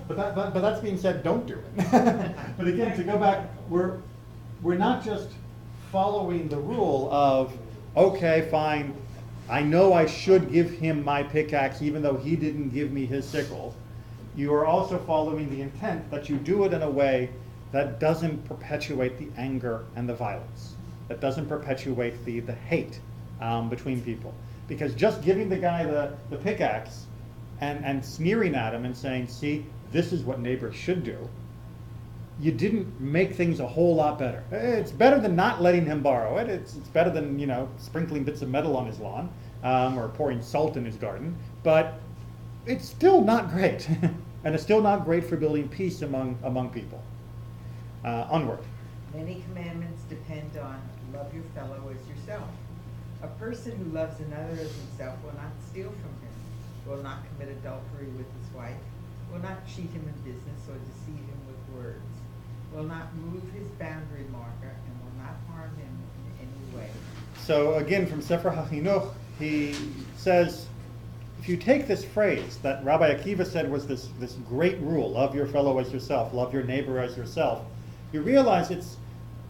but that's being said, don't do it. But again, to go back, we're not just following the rule of, okay, fine, I know I should give him my pickaxe even though he didn't give me his sickle. You are also following the intent that you do it in a way that doesn't perpetuate the anger and the violence, that doesn't perpetuate the hate between people. Because just giving the guy the pickaxe and sneering at him and saying, see, this is what neighbors should do, you didn't make things a whole lot better. It's better than not letting him borrow it. It's better than, sprinkling bits of metal on his lawn or pouring salt in his garden. But it's still not great. And it's still not great for building peace among people. Onward. Many commandments depend on love your fellow as yourself. A person who loves another as himself will not steal from him, will not commit adultery with his wife, will not cheat him in business or deceive him with words, will not move his boundary marker, and will not harm him in any way. So again, from Sefer HaChinuch, he says, if you take this phrase that Rabbi Akiva said was this great rule, love your fellow as yourself, love your neighbor as yourself, you realize it's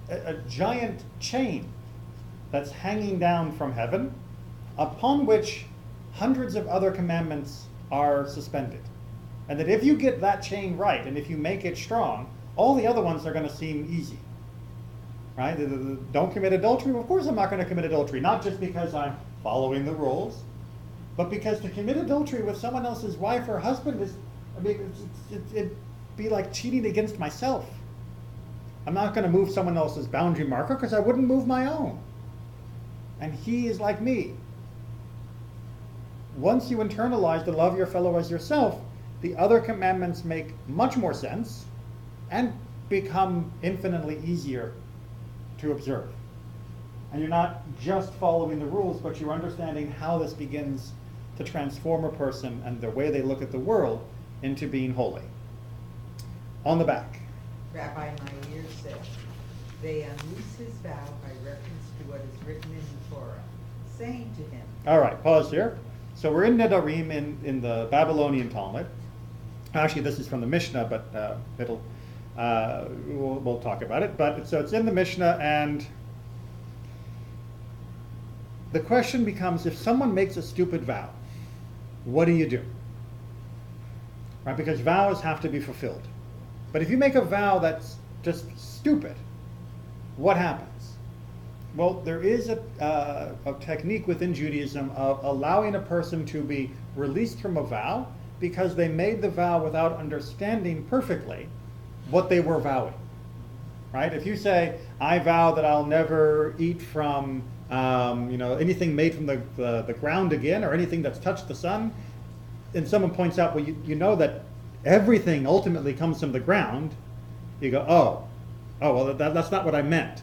a giant chain that's hanging down from heaven, upon which hundreds of other commandments are suspended. And that if you get that chain right, and if you make it strong, all the other ones are going to seem easy. Right? Don't commit adultery. Well, of course I'm not going to commit adultery, not just because I'm following the rules, but because to commit adultery with someone else's wife or husband is, it'd be like cheating against myself. I'm not going to move someone else's boundary marker because I wouldn't move my own. And he is like me. Once you internalize to love your fellow as yourself, the other commandments make much more sense and become infinitely easier to observe. And you're not just following the rules, but you're understanding how this begins to transform a person and the way they look at the world into being holy. On the back. Rabbi Meir said, they unloose his vow by reference to what is written in the Torah, saying to him. All right, pause here. So we're in Nedarim in the Babylonian Talmud. Actually, this is from the Mishnah, but we'll talk about it. But so it's in the Mishnah, and the question becomes: if someone makes a stupid vow, what do you do? Right? Because vows have to be fulfilled. But if you make a vow that's just stupid, what happens? Well, there is a technique within Judaism of allowing a person to be released from a vow because they made the vow without understanding perfectly what they were vowing. Right? If you say, I vow that I'll never eat from anything made from the ground again, or anything that's touched the sun, and someone points out, well, you know that everything ultimately comes from the ground, you go, well, that's not what I meant.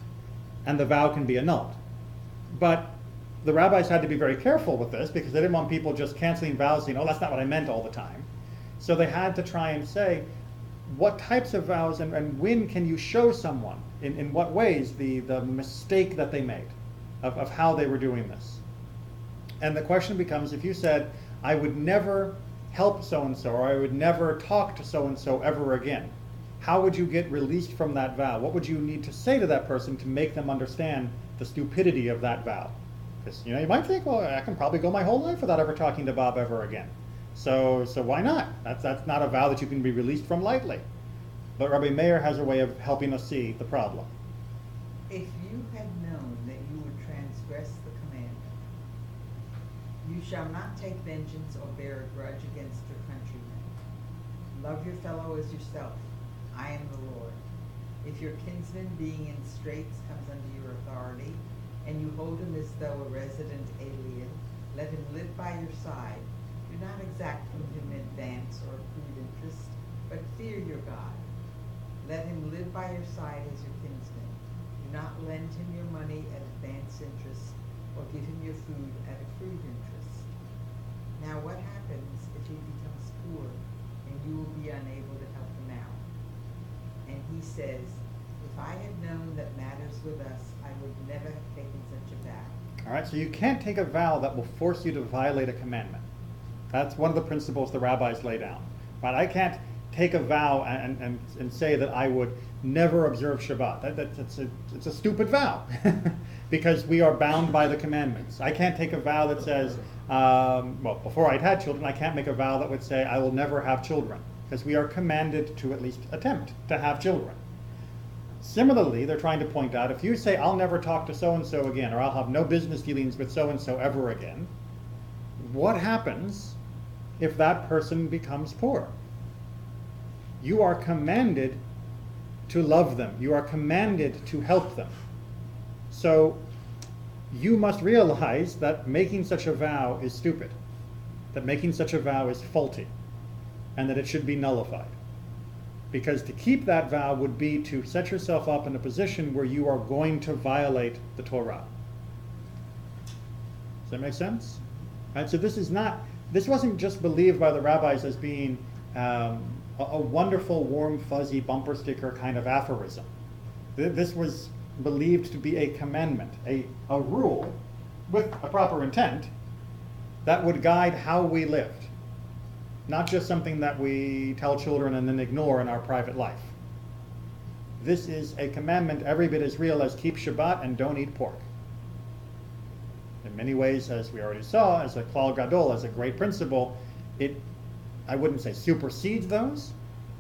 And the vow can be annulled. But the rabbis had to be very careful with this because they didn't want people just canceling vows, saying, that's not what I meant all the time. So they had to try and say, what types of vows and when can you show someone, in what ways, the mistake that they made of how they were doing this. And the question becomes, if you said, I would never help so-and-so, or I would never talk to so-and-so ever again, how would you get released from that vow? What would you need to say to that person to make them understand the stupidity of that vow? Because you might think, well, I can probably go my whole life without ever talking to Bob ever again. So why not? That's not a vow that you can be released from lightly. But Rabbi Meir has a way of helping us see the problem. If you had known that you would transgress the commandment, you shall not take vengeance or bear a grudge against your countrymen. Love your fellow as yourself. I am the Lord. If your kinsman being in straits comes under your authority, and you hold him as though a resident alien, let him live by your side. Do not exact from him advance or accrued interest, but fear your God. Let him live by your side as your kinsman. Do not lend him your money at advance interest, or give him your food at accrued interest. Now what happens if he becomes poor, and you will be unable to help him out? And he says, if I had known that matters with us, I would never have taken such a vow. All right, so you can't take a vow that will force you to violate a commandment. That's one of the principles the rabbis lay down. Right? I can't take a vow and say that I would never observe Shabbat. It's a stupid vow because we are bound by the commandments. I can't take a vow that says, before I'd had children, I can't make a vow that would say I will never have children, because we are commanded to at least attempt to have children. Similarly, they're trying to point out, if you say, I'll never talk to so-and-so again, or I'll have no business dealings with so-and-so ever again, what happens if that person becomes poor? You are commanded to love them. You are commanded to help them. So you must realize that making such a vow is stupid, that making such a vow is faulty, and that it should be nullified. Because to keep that vow would be to set yourself up in a position where you are going to violate the Torah. Does that make sense? Right, so this wasn't just believed by the rabbis as being a wonderful, warm, fuzzy bumper sticker kind of aphorism. This was believed to be a commandment, a rule with a proper intent that would guide how we lived. Not just something that we tell children and then ignore in our private life. This is a commandment every bit as real as keep Shabbat and don't eat pork. In many ways, as we already saw, as a klal gadol, as a great principle, I wouldn't say supersedes those,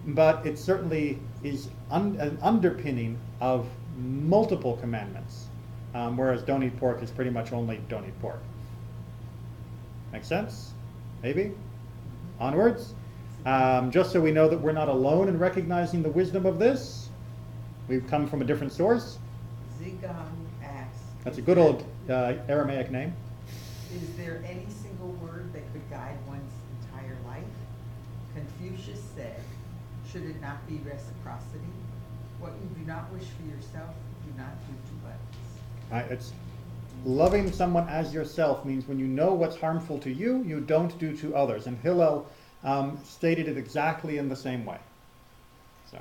but it certainly is an underpinning of multiple commandments, whereas don't eat pork is pretty much only don't eat pork. Make sense? Maybe? Onwards. Just so we know that we're not alone in recognizing the wisdom of this, we've come from a different source. Zigam asks. That's a good old Aramaic name. Is there any single word that could guide one's entire life? Confucius said, should it not be reciprocity? What you do not wish for yourself, do not do to others. It's loving someone as yourself means when you know what's harmful to you, you don't do to others. And Hillel stated it exactly in the same way. So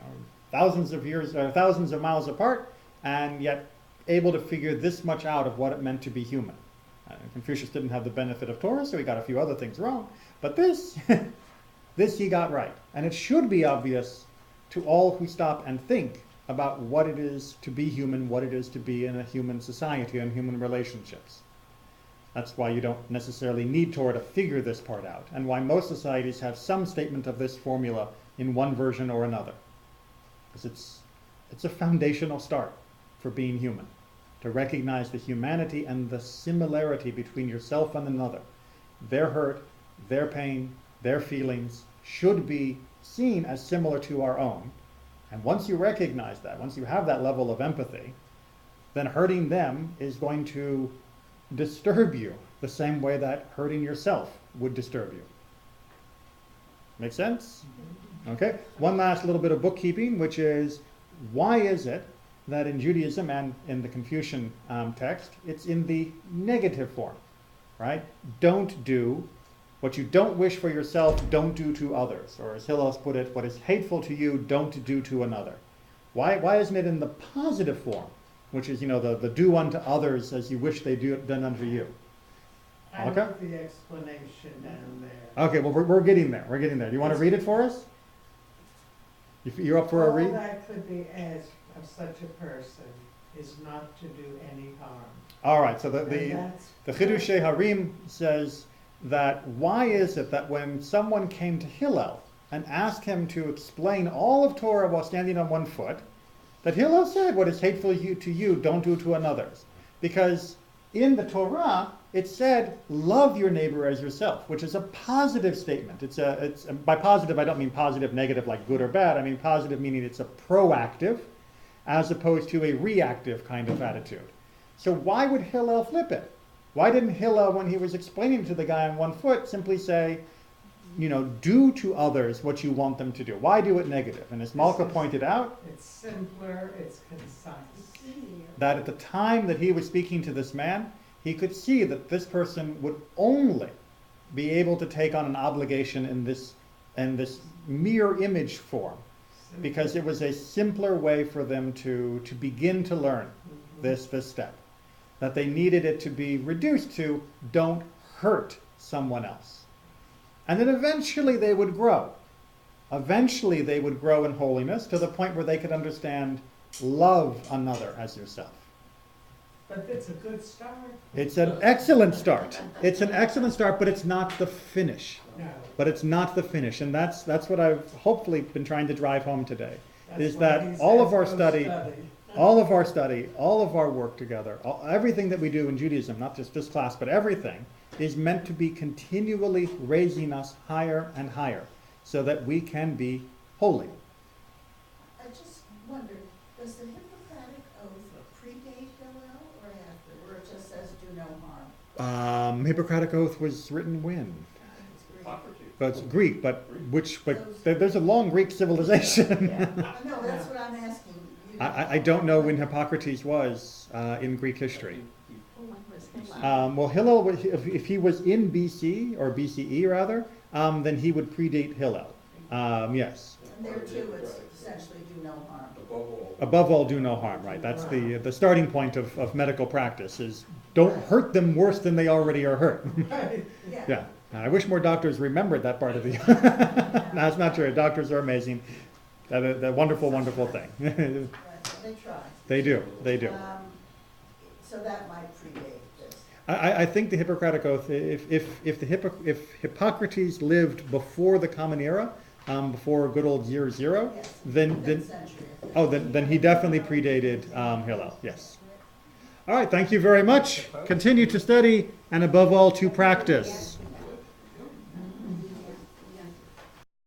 thousands of miles apart, and yet able to figure this much out of what it meant to be human. Confucius didn't have the benefit of Torah, so he got a few other things wrong. But this, this he got right. And it should be obvious to all who stop and think about what it is to be human, what it is to be in a human society and human relationships. That's why you don't necessarily need Torah to figure this part out, and why most societies have some statement of this formula in one version or another. Because it's a foundational start for being human, to recognize the humanity and the similarity between yourself and another. Their hurt, their pain, their feelings should be seen as similar to our own. And once you recognize that, once you have that level of empathy, then hurting them is going to disturb you the same way that hurting yourself would disturb you. Make sense? Okay. One last little bit of bookkeeping, which is, why is it that in Judaism and in the Confucian text, it's in the negative form, right? Don't do what you don't wish for yourself, don't do to others. Or as Hillel put it, what is hateful to you, don't do to another. Why isn't it in the positive form, which is, the do unto others as you wish they do done unto you? I Okay. put the explanation down there. Okay, well, we're getting there. We're getting there. Do you want to read it for us? You're up for a read? All that could be asked of such a person is not to do any harm. All right, so the And that's Chidushei Harim says that why is it that when someone came to Hillel and asked him to explain all of Torah while standing on one foot, that Hillel said, what is hateful to you, don't do to another's. Because in the Torah, it said, love your neighbor as yourself, which is a positive statement. By positive, I don't mean positive, negative, like good or bad. I mean positive meaning it's a proactive, as opposed to a reactive kind of attitude. So why would Hillel flip it? Why didn't Hillel, when he was explaining to the guy on one foot, simply say, do to others what you want them to do? Why do it negative? And as Malka pointed out, It's simpler, it's concise. that at the time that he was speaking to this man, he could see that this person would only be able to take on an obligation in this mirror image form, because it was a simpler way for them to begin to learn this step. That they needed it to be reduced to, don't hurt someone else. And then eventually they would grow. Eventually they would grow in holiness to the point where they could understand, love another as yourself. But it's a good start. It's an excellent start. It's an excellent start, but it's not the finish. No. But it's not the finish. And that's what I've hopefully been trying to drive home today. That's Is why that he all says of our go study, all of our work together, everything that we do in Judaism, not just this class, but everything, is meant to be continually raising us higher and higher so that we can be holy. I just wondered, does the Hippocratic Oath predate Hillel or after, where it just says do no harm? Hippocratic Oath was written when? Socrates. But it's Greek, but there's a long Greek civilization. No, that's what I'm asking. I don't know when Hippocrates was in Greek history. When was Hillel? Well, Hillel, if he was in BC, or BCE rather, then he would predate Hillel. Yes. And there too, it's essentially do no harm. Above all, do no harm, right? That's the starting point of medical practice is don't hurt them worse than they already are hurt. Yeah. I wish more doctors remembered that part of the. No, it's not true. Doctors are amazing. They're a wonderful, wonderful thing. Right, they try. They do. They do. So that might predate this. I think the Hippocratic Oath, if Hippocrates lived before the Common Era, before good old year zero, Yes, then fifth century. then he definitely predated Hillel. Yes. All right. Thank you very much. Continue to study and above all to practice.